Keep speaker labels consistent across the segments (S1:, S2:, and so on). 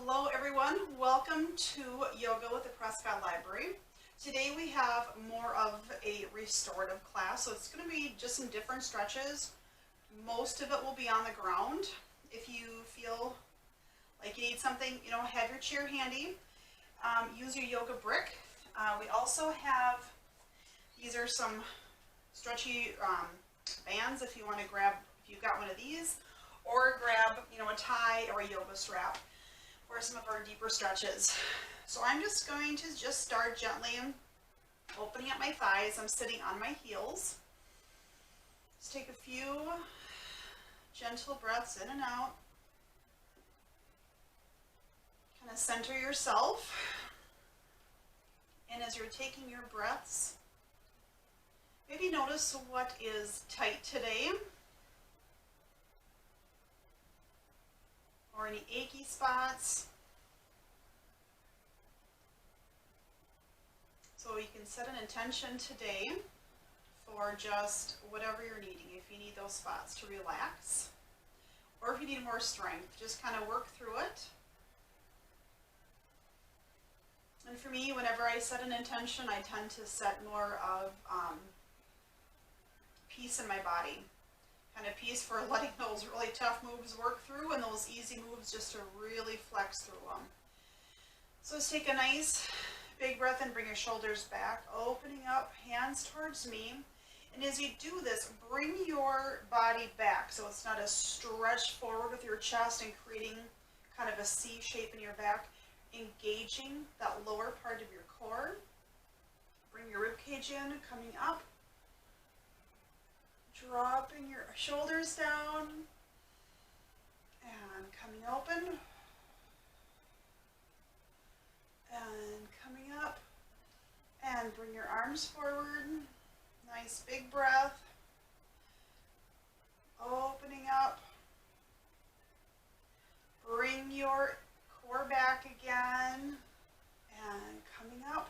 S1: Hello everyone, welcome to Yoga with the Prescott Library. Today we have more of a restorative class, so it's going to be just some different stretches. Most of it will be on the ground. If you feel like you need something, have your chair handy. Use your yoga brick. We also have, these are some stretchy bands if you want to grab, if you've got one of these, or grab, a tie or a yoga strap for some of our deeper stretches. So I'm just going to start gently opening up my thighs. I'm sitting on my heels. Just take a few gentle breaths in and out. Kind of center yourself. And as you're taking your breaths, maybe notice what is tight today, or any achy spots. So you can set an intention today for just whatever you're needing. If you need those spots to relax, or if you need more strength, just kind of work through it. And for me, whenever I set an intention, I tend to set more of peace in my body. Kind of peace for letting those really tough moves work through, and those easy moves just to really flex through them. So let's take a nice big breath and bring your shoulders back, opening up, hands towards me. And as you do this, bring your body back so it's not a stretch forward with your chest and creating kind of a C shape in your back, engaging that lower part of your core. Bring your rib cage in, coming up. Dropping your shoulders down and coming open and coming up, and bring your arms forward. Nice big breath. Opening up. Bring your core back again and coming up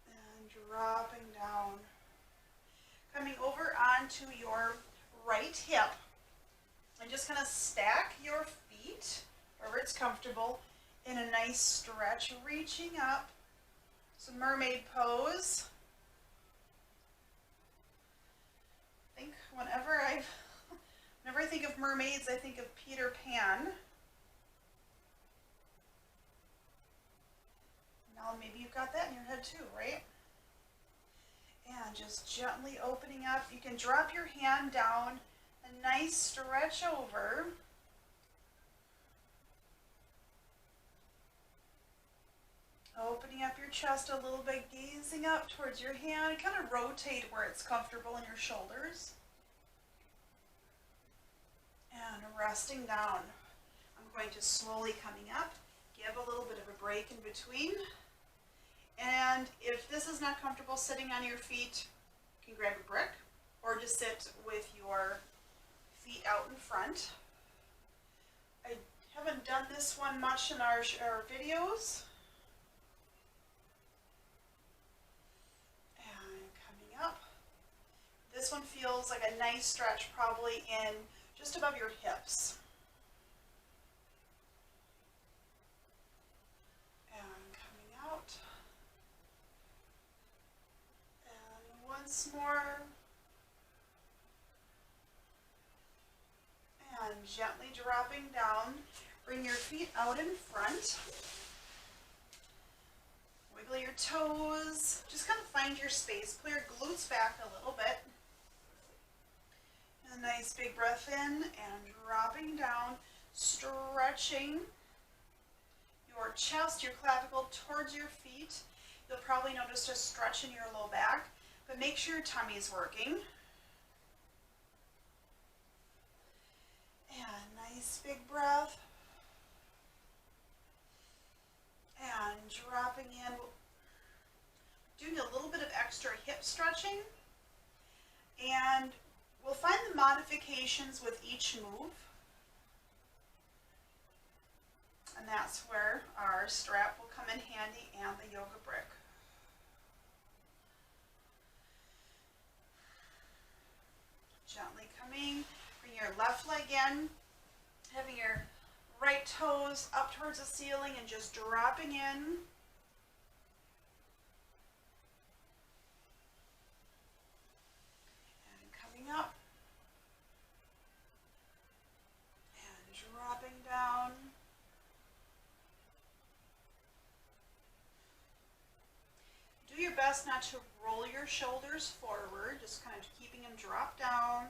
S1: and dropping down. Coming over onto your right hip, and just kind of stack your feet wherever it's comfortable in a nice stretch, reaching up. So mermaid pose. I think whenever I think of mermaids, I think of Peter Pan. Now maybe you've got that in your head too, right? And just gently opening up. You can drop your hand down, a nice stretch over. Opening up your chest a little bit, gazing up towards your hand. Kind of rotate where it's comfortable in your shoulders. And resting down. I'm going to slowly coming up, give a little bit of a break in between. And if this is not comfortable sitting on your feet, you can grab a brick or just sit with your feet out in front. I haven't done this one much in our videos. And coming up. This one feels like a nice stretch, probably in just above your hips. Once more, and gently dropping down. Bring your feet out in front. Wiggle your toes. Just kind of find your space. Pull your glutes back a little bit. And a nice big breath in and dropping down, stretching your chest, your clavicle towards your feet. You'll probably notice a stretch in your low back. But make sure your tummy is working. And nice big breath. And dropping in. Doing a little bit of extra hip stretching. And we'll find the modifications with each move. And that's where our strap will come in handy, and the yoga brick. Gently coming, bring your left leg in, having your right toes up towards the ceiling and just dropping in. And coming up. And dropping down. Do your best not to roll your shoulders forward, just kind of keeping them drop down.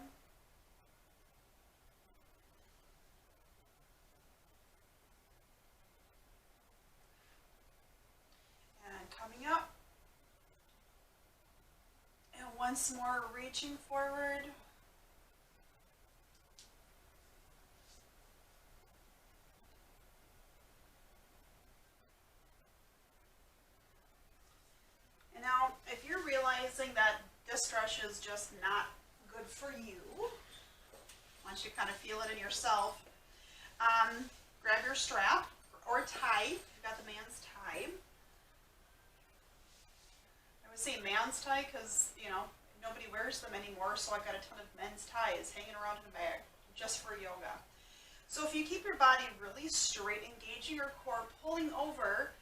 S1: And coming up. And once more, reaching forward. And now, if you're realizing that this stretch is just not good for you, once you kind of feel it in yourself, grab your strap or tie. You've got the man's tie. I would say man's tie because, you know, nobody wears them anymore, so I've got a ton of men's ties hanging around in the bag just for yoga. So if you keep your body really straight, engaging your core, pulling over,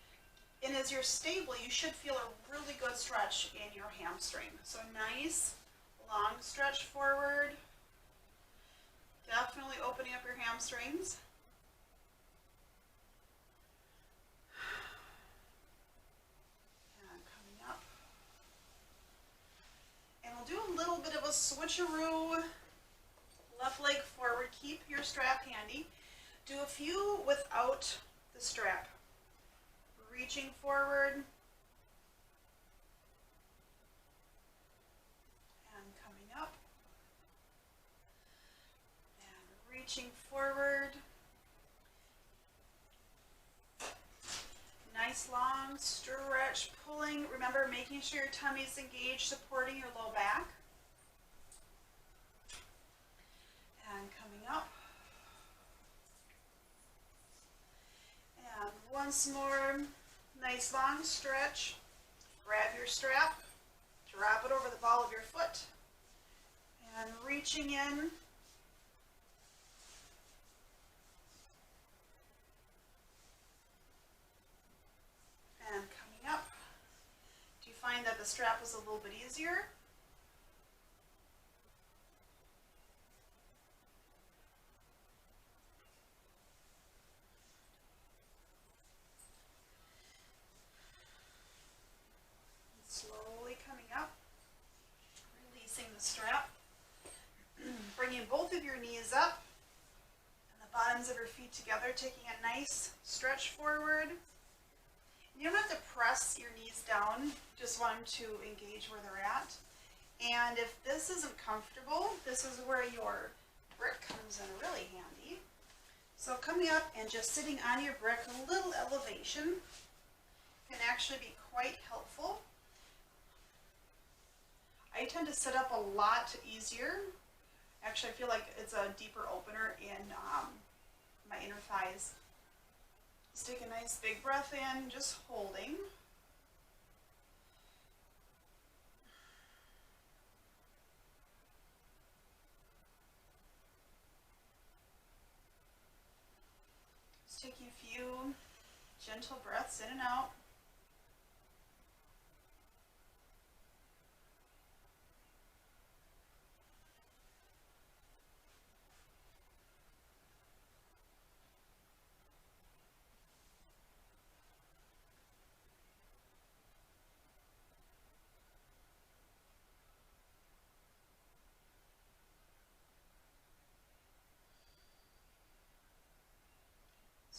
S1: and as you're stable, you should feel a really good stretch in your hamstring. So nice, long stretch forward. Definitely opening up your hamstrings. And coming up. And we'll do a little bit of a switcheroo. Left leg forward. Keep your strap handy. Do a few without the strap. Reaching forward. And coming up. And reaching forward. Nice long stretch, pulling. Remember, making sure your tummy is engaged, supporting your low back. And coming up. And once more, nice long stretch. Grab your strap, drop it over the ball of your foot, and reaching in. And coming up. Do you find that the strap was a little bit easier? Slowly coming up, releasing the strap, bringing both of your knees up and the bottoms of your feet together, taking a nice stretch forward. You don't have to press your knees down, just want them to engage where they're at. And if this isn't comfortable, this is where your brick comes in really handy. So coming up and just sitting on your brick, a little elevation can actually be quite helpful. I tend to sit up a lot easier. Actually, I feel like it's a deeper opener in my inner thighs. Let's take a nice big breath in, just holding. Just taking a few gentle breaths in and out.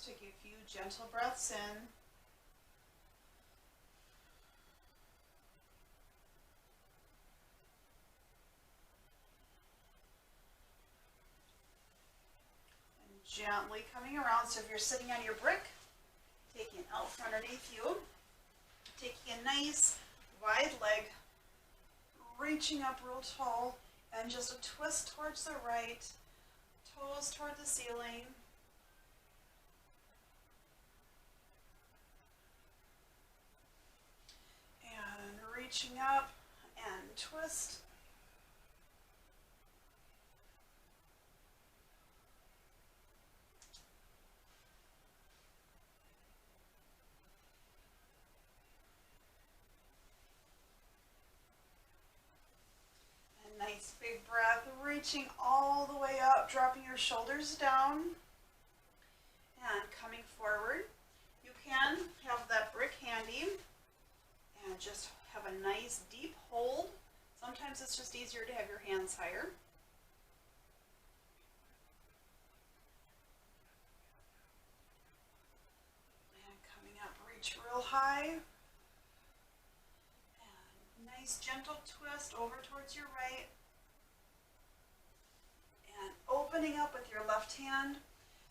S1: Take a few gentle breaths in. And gently coming around. So if you're sitting on your brick, taking it out from underneath you, taking a nice wide leg, reaching up real tall, and just a twist towards the right, toes toward the ceiling. Reaching up and twist. Nice big breath, reaching all the way up, dropping your shoulders down and coming forward. You can have that brick handy and just have a nice deep hold. Sometimes it's just easier to have your hands higher. And coming up, reach real high. And nice gentle twist over towards your right. And opening up with your left hand.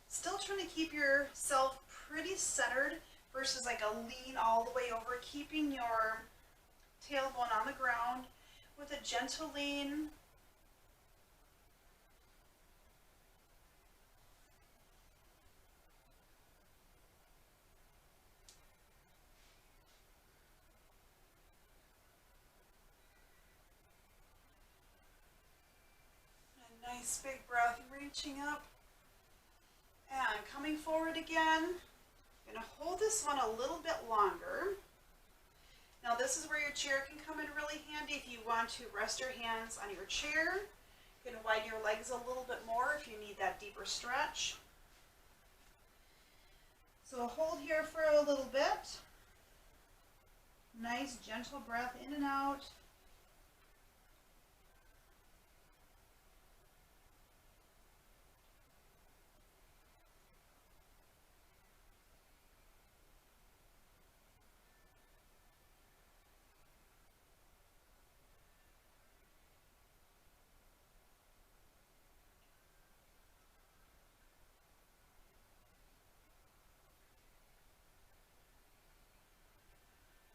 S1: Still trying to keep yourself pretty centered versus like a lean all the way over, keeping your tailbone on the ground with a gentle lean. A nice big breath, reaching up and coming forward again. I'm going to hold this one a little bit longer. Now this is where your chair can come in really handy if you want to rest your hands on your chair. You can widen your legs a little bit more if you need that deeper stretch. So hold here for a little bit. Nice gentle breath in and out.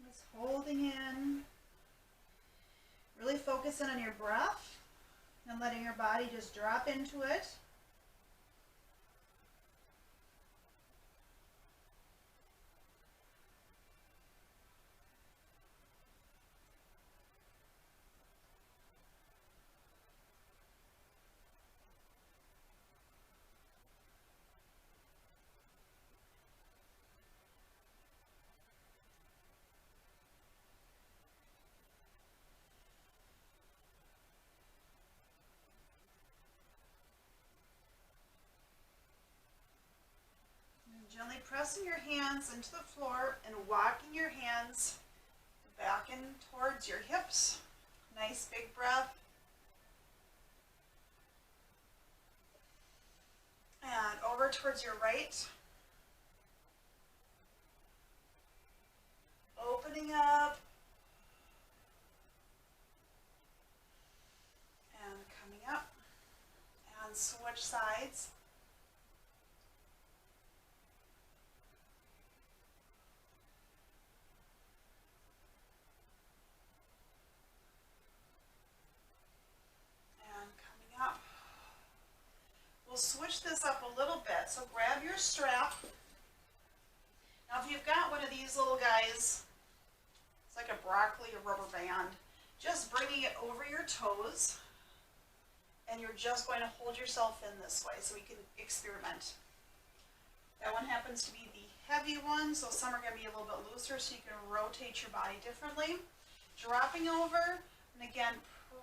S1: Just holding in, really focusing on your breath and letting your body just drop into it. Gently pressing your hands into the floor and walking your hands back in towards your hips. Nice big breath. And over towards your right. Opening up. And coming up. And switch sides. We'll switch this up a little bit. So grab your strap. Now if you've got one of these little guys, it's like a broccoli or rubber band, just bringing it over your toes, and you're just going to hold yourself in this way so we can experiment. That one happens to be the heavy one, so some are going to be a little bit looser so you can rotate your body differently. Dropping over, and again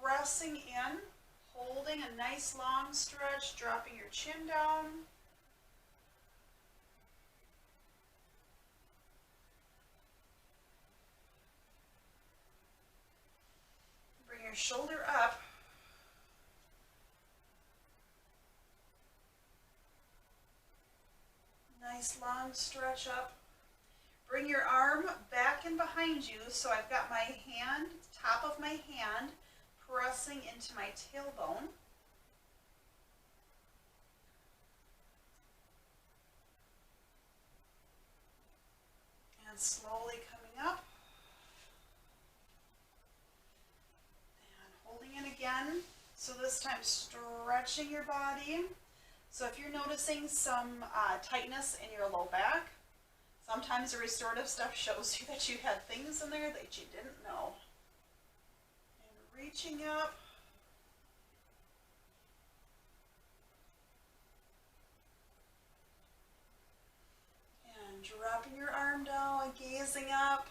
S1: pressing in. Holding a nice long stretch, dropping your chin down. Bring your shoulder up. Nice long stretch up. Bring your arm back in behind you, so I've got my hand, top of my hand, pressing into my tailbone. And slowly coming up. And holding it again. So this time stretching your body. So if you're noticing some tightness in your low back, sometimes the restorative stuff shows you that you had things in there that you didn't know. Reaching up. And dropping your arm down, gazing up.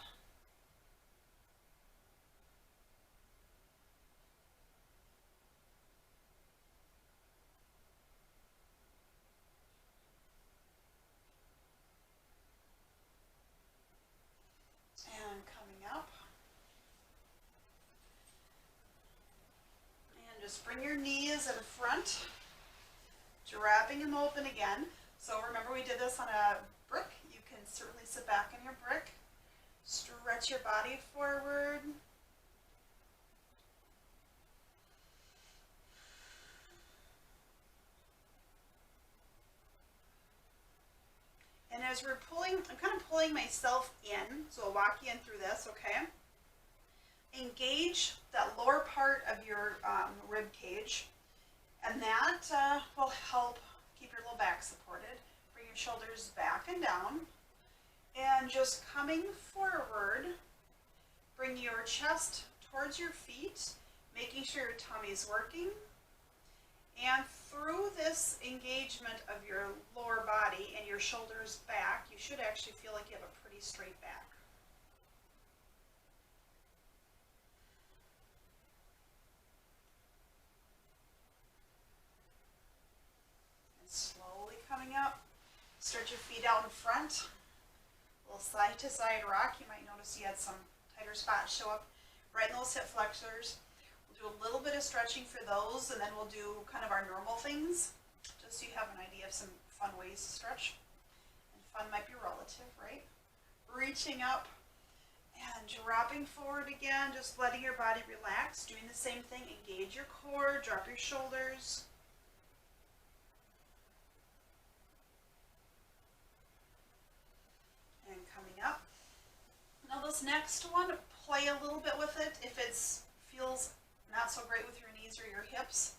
S1: Just bring your knees in front, dropping them open again. So remember we did this on a brick. You can certainly sit back in your brick, stretch your body forward. And as we're pulling, I'm kind of pulling myself in, so I'll walk you in through this, okay? Engage that lower part of your rib cage, and that will help keep your low back supported. Bring your shoulders back and down, and just coming forward, bring your chest towards your feet, making sure your tummy is working. And through this engagement of your lower body and your shoulders back, you should actually feel like you have a pretty straight back. And slowly coming up, stretch your feet out in front. A little side to side rock. You might notice you had some tighter spots show up right in those hip flexors. Do a little bit of stretching for those, and then we'll do kind of our normal things, just so you have an idea of some fun ways to stretch. And fun might be relative, right? Reaching up and dropping forward again, just letting your body relax. Doing the same thing, engage your core, drop your shoulders. And coming up. Now this next one, play a little bit with it. If it feels not so great with your knees or your hips,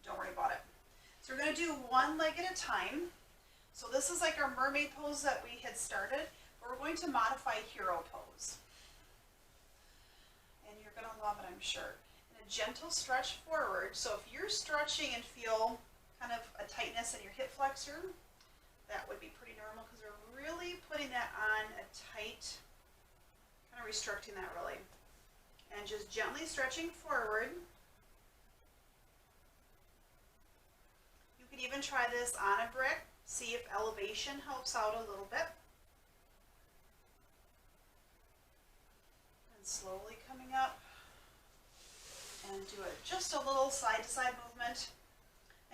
S1: don't worry about it. So we're going to do one leg at a time. So this is like our mermaid pose that we had started, but we're going to modify hero pose. And you're going to love it, I'm sure. And a gentle stretch forward. So if you're stretching and feel kind of a tightness in your hip flexor, that would be pretty normal because we're really putting that on a tight, kind of restricting that really. And just gently stretching forward. You could even try this on a brick, see if elevation helps out a little bit. And slowly coming up. And do just a little side to side movement.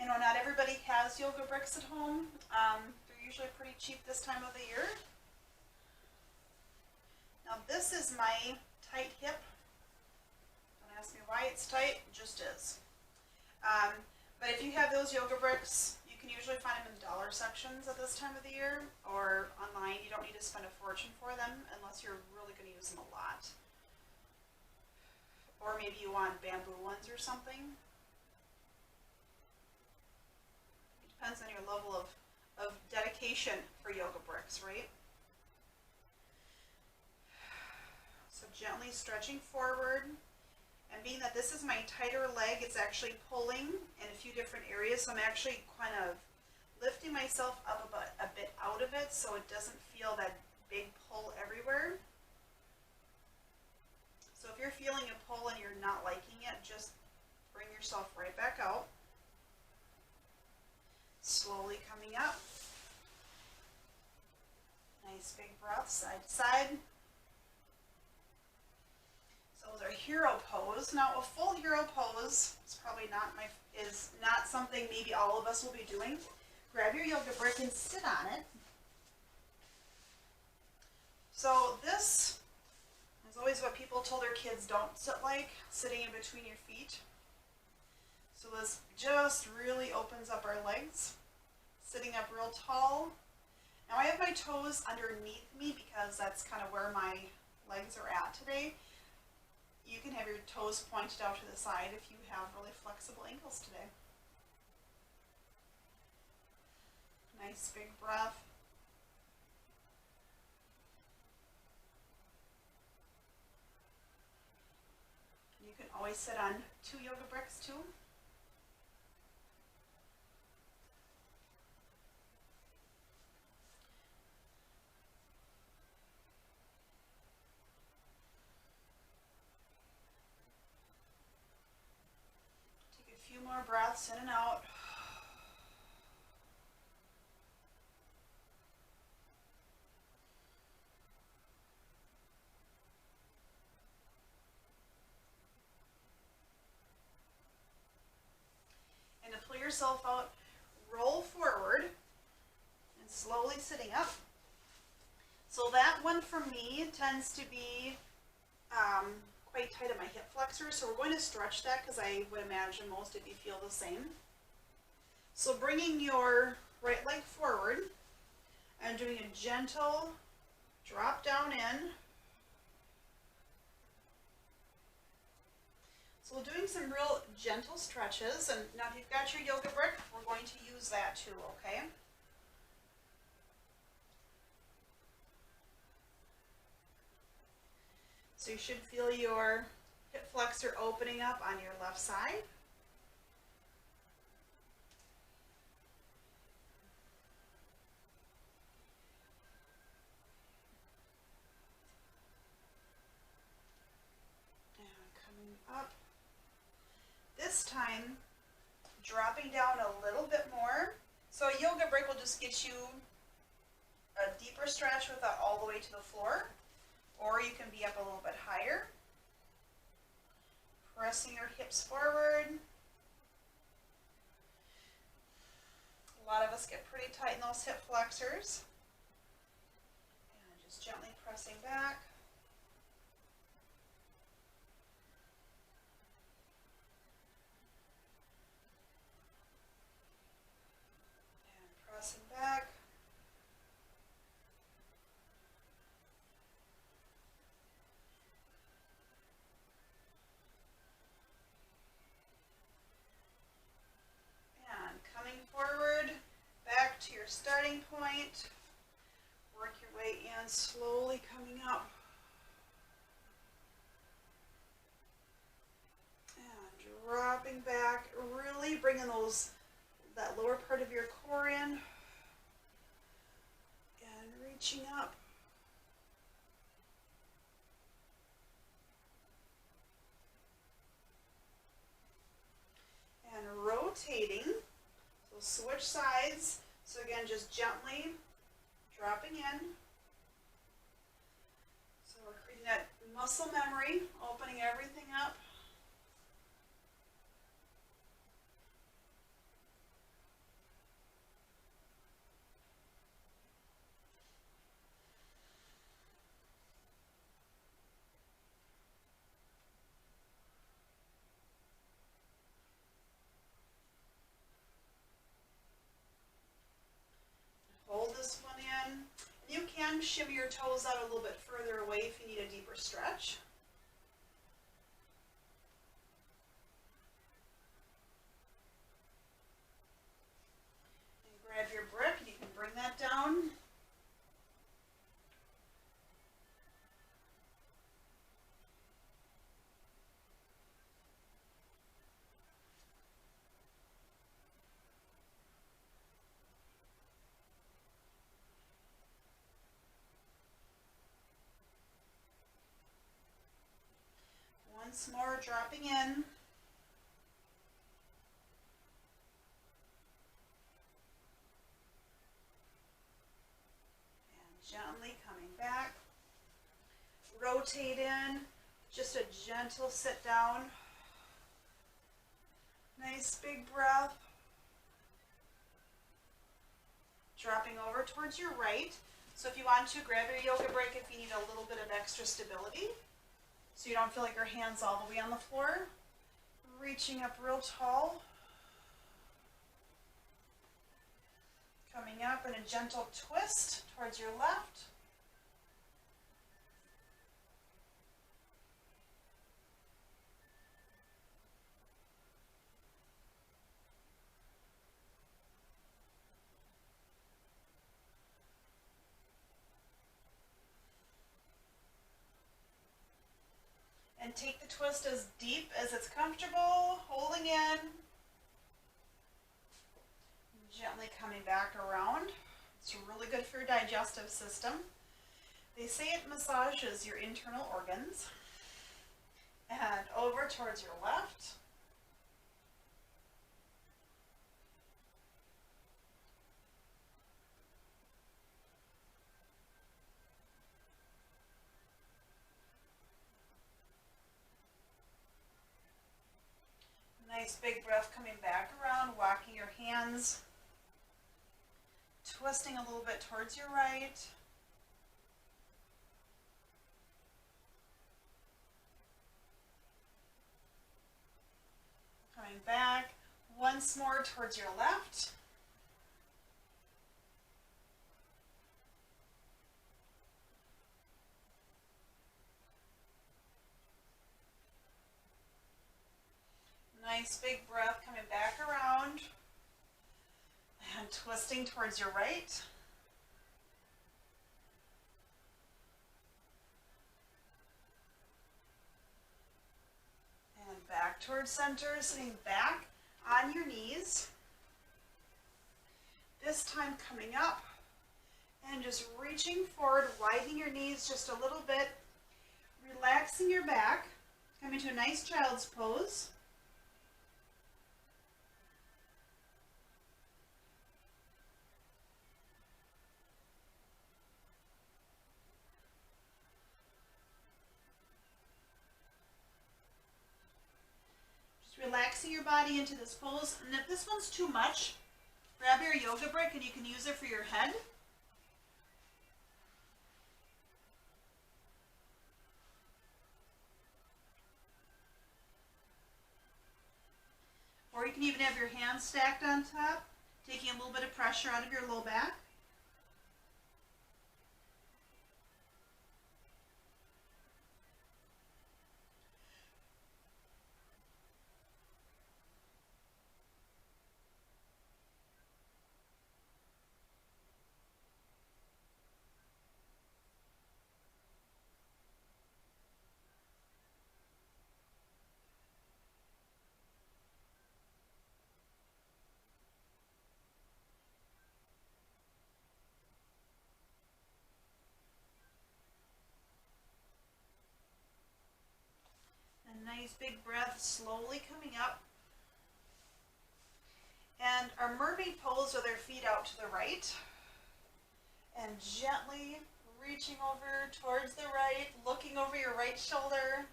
S1: I know not everybody has yoga bricks at home. They're usually pretty cheap this time of the year. Now this is my tight hip. Ask me why it's tight, it just is. But if you have those yoga bricks, you can usually find them in the dollar sections at this time of the year, or online. You don't need to spend a fortune for them unless you're really going to use them a lot. Or maybe you want bamboo ones or something. It depends on your level of dedication for yoga bricks, right? So gently stretching forward. And being that this is my tighter leg, it's actually pulling in a few different areas. So I'm actually kind of lifting myself up a bit out of it so it doesn't feel that big pull everywhere. So if you're feeling a pull and you're not liking it, just bring yourself right back out. Slowly coming up. Nice big breath, side to side. So our hero pose. Now a full hero pose is probably not something maybe all of us will be doing. Grab your yoga brick and sit on it. So this is always what people told their kids don't sit like, sitting in between your feet. So this just really opens up our legs, sitting up real tall. Now I have my toes underneath me because that's kind of where my legs are at today. You can have your toes pointed out to the side if you have really flexible ankles today. Nice big breath. You can always sit on 2 yoga bricks too. Take a few more breaths in and out. yourself out, roll forward, and slowly sitting up. So that one for me tends to be quite tight at my hip flexors, so we're going to stretch that because I would imagine most of you feel the same. So bringing your right leg forward and doing a gentle drop down in. So we're doing some real gentle stretches, and now if you've got your yoga brick, we're going to use that too, okay? So you should feel your hip flexor opening up on your left side. And coming up. This time, dropping down a little bit more. So a yoga brick will just get you a deeper stretch without all the way to the floor, or you can be up a little bit higher. Pressing your hips forward. A lot of us get pretty tight in those hip flexors. And just gently pressing back. And pressing back. And coming forward, back to your starting point. Work your way in, slowly coming up. And dropping back, really bringing that lower part of your core in. And reaching up. And rotating. So switch sides. So again, just gently dropping in. So we're creating that muscle memory, opening everything up. Hold this one in. You can shimmy your toes out a little bit further away if you need a deeper stretch. And grab your brick and you can bring that down. Once more, dropping in. And gently coming back. Rotate in. Just a gentle sit down. Nice big breath. Dropping over towards your right. So if you want to, grab your yoga brick if you need a little bit of extra stability. So you don't feel like your hands all the way on the floor. Reaching up real tall. Coming up in a gentle twist towards your left. And take the twist as deep as it's comfortable, holding in. Gently coming back around. It's really good for your digestive system. They say it massages your internal organs. And over towards your left. Nice big breath coming back around, walking your hands, twisting a little bit towards your right. Coming back, once more towards your left. Nice big breath coming back around and twisting towards your right. And back towards center, sitting back on your knees. This time coming up and just reaching forward, widening your knees just a little bit, relaxing your back, coming to a nice child's pose. Relaxing your body into this pose, and if this one's too much, grab your yoga brick and you can use it for your head. Or you can even have your hands stacked on top, taking a little bit of pressure out of your low back. A nice big breath, slowly coming up. And our mermaid pose with our feet out to the right. And gently reaching over towards the right, looking over your right shoulder.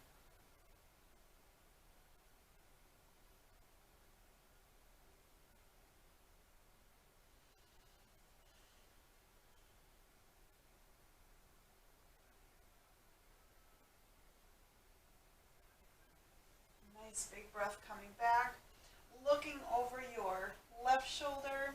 S1: Nice big breath coming back, looking over your left shoulder.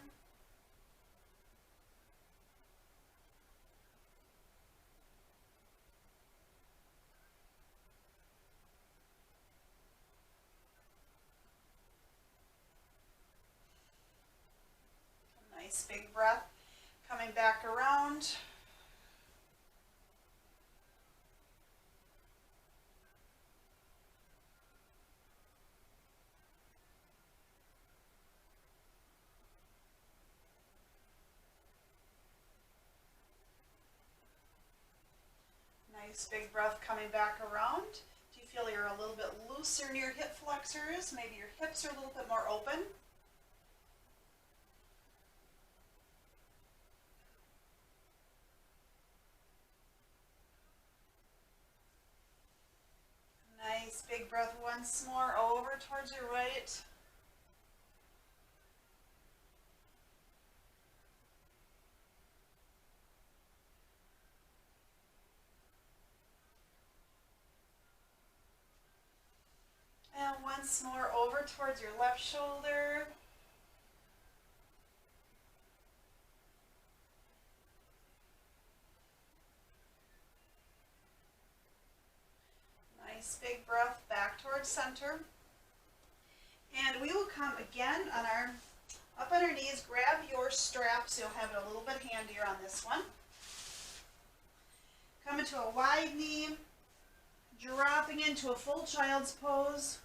S1: A nice big breath coming back around. Nice big breath coming back around. Do you feel you're a little bit looser in your hip flexors? Maybe your hips are a little bit more open. Nice big breath once more over towards your right. And once more over towards your left shoulder. Nice big breath back towards center. And we will come again on up on our knees, grab your straps, you'll have it a little bit handier on this one. Come into a wide knee, dropping into a full child's pose.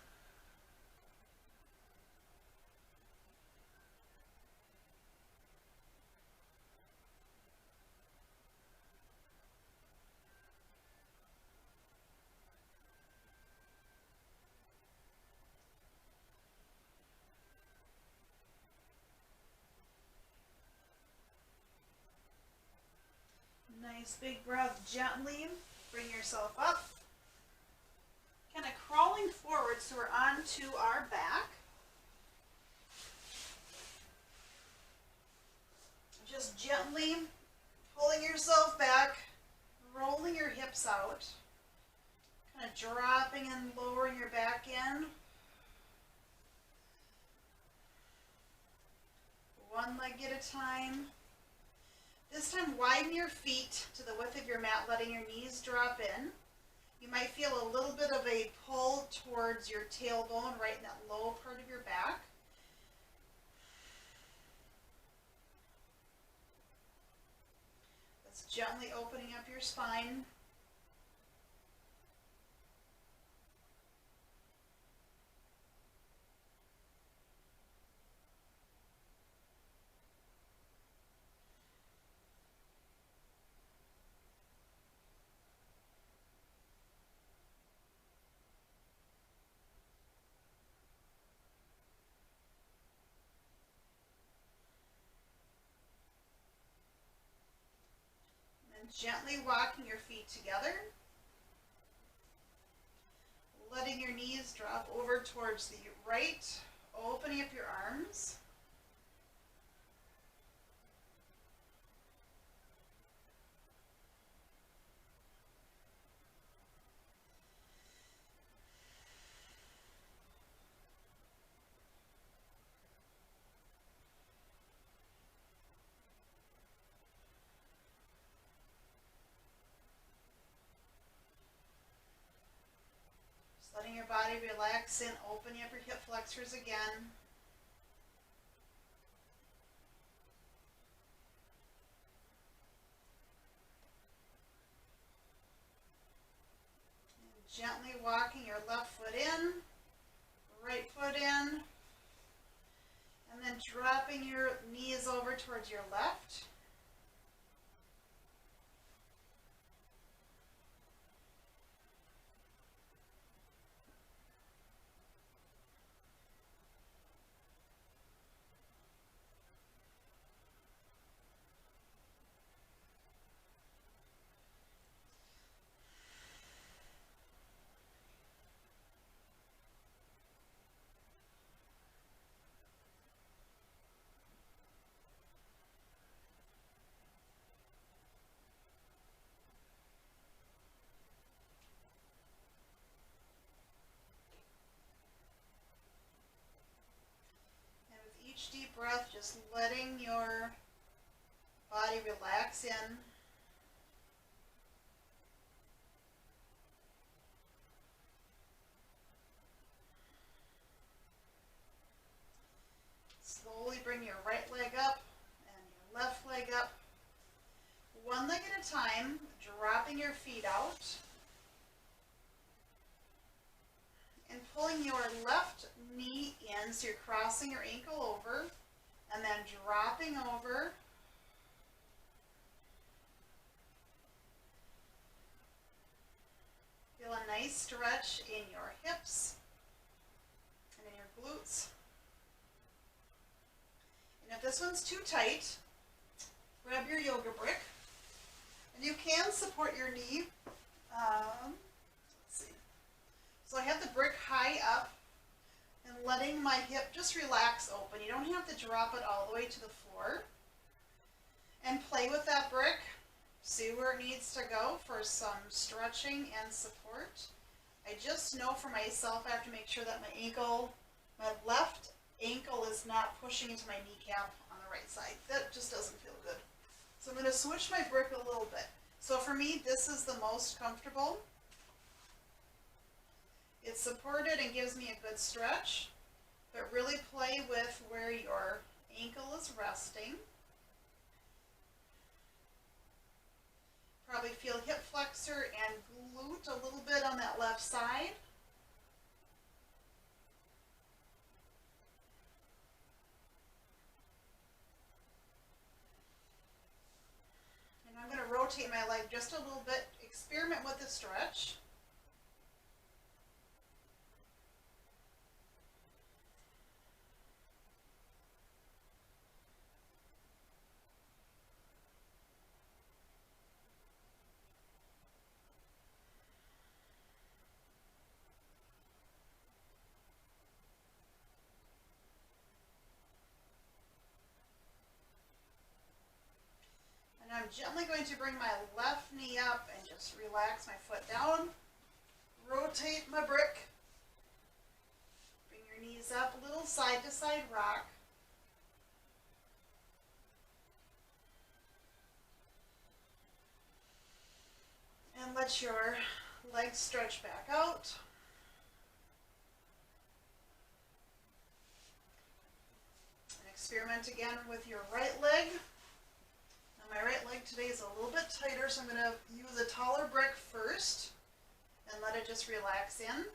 S1: Nice big breath, gently bring yourself up. Kind of crawling forward so we're onto our back. Gently pulling yourself back, rolling your hips out, kind of dropping and lowering your back in. One leg at a time. This time widen your feet to the width of your mat, letting your knees drop in. You might feel a little bit of a pull towards your tailbone, right in that low part of your back. That's gently opening up your spine. And gently walking your feet together. Letting your knees drop over towards the right, opening up your arms. Just letting your body relax in, opening up your hip flexors again. Gently walking your left foot in, right foot in, and then dropping your knees over towards your left. And with each deep breath, just letting your body relax in. Slowly bring your right leg up and your left leg up. One leg at a time, dropping your feet out. And pulling your left knee in, so you're crossing your ankle over, and then dropping over. Feel a nice stretch in your hips and in your glutes. And if this one's too tight, grab your yoga brick, and you can support your knee. Let's see. So I have the brick high up and letting my hip just relax open. You don't have to drop it all the way to the floor. And play with that brick. See where it needs to go for some stretching and support. I just know for myself I have to make sure that my left ankle is not pushing into my kneecap on the right side. That just doesn't feel good. So I'm going to switch my brick a little bit. So for me, this is the most comfortable. It's supported and gives me a good stretch, but really play with where your ankle is resting. Probably feel hip flexor and glute a little bit on that left side. And I'm going to rotate my leg just a little bit, experiment with the stretch. gently going to bring my left knee up and just relax my foot down. Rotate my brick. Bring your knees up, a little side to side rock. And let your legs stretch back out. And experiment again with your right leg. Now my right leg today is a little bit tighter, so I'm going to use a taller brick first and let it just relax in.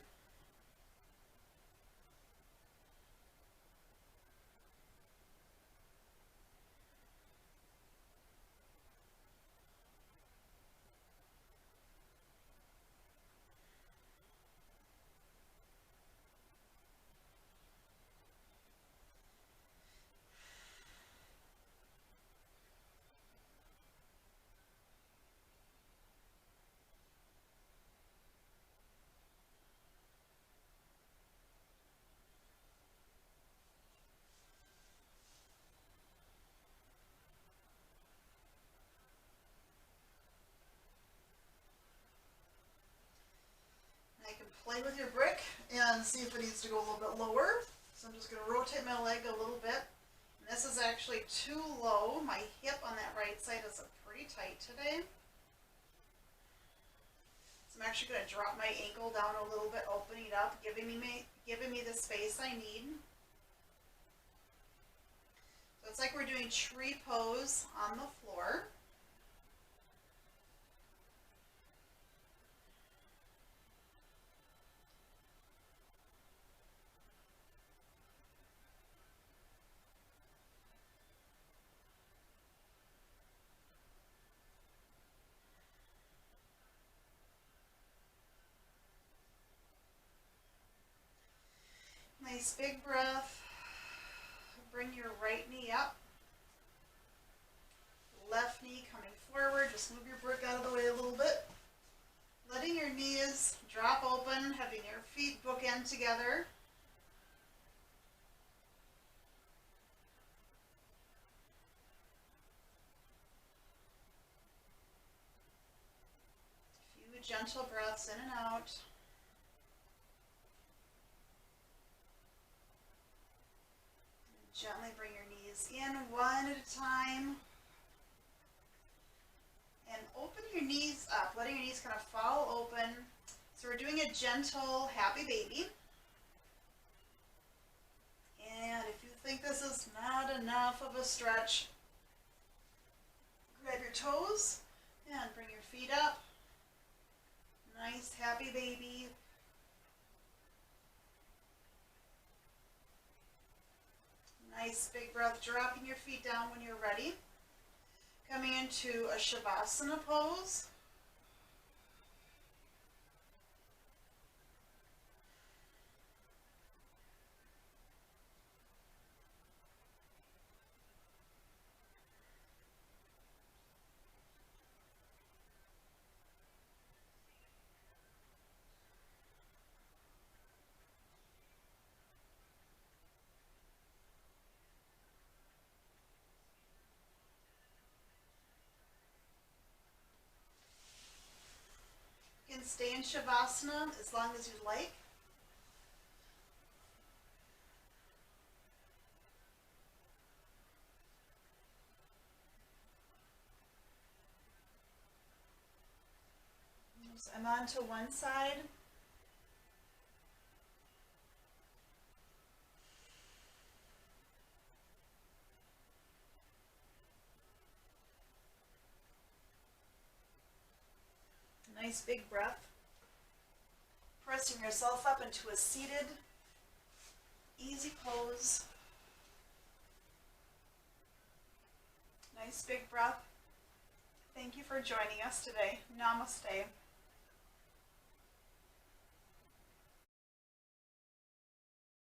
S1: You can play with your brick and see if it needs to go a little bit lower. So I'm just going to rotate my leg a little bit. And this is actually too low. My hip on that right side is pretty tight today. So I'm actually going to drop my ankle down a little bit, opening it up, giving me the space I need. So it's like we're doing tree pose on the floor. Nice big breath. Bring your right knee up. Left knee coming forward. Just move your brick out of the way a little bit. Letting your knees drop open, having your feet bookend together. A few gentle breaths in and out. Gently bring your knees in one at a time. And open your knees up, letting your knees kind of fall open. So we're doing a gentle happy baby. And if you think this is not enough of a stretch, grab your toes and bring your feet up. Nice happy baby. Nice big breath, dropping your feet down when you're ready. Coming into a Shavasana pose. You can stay in Shavasana as long as you'd like. So I'm on to one side. Nice big breath. Pressing yourself up into a seated, easy pose. Nice big breath. Thank you for joining us today. Namaste.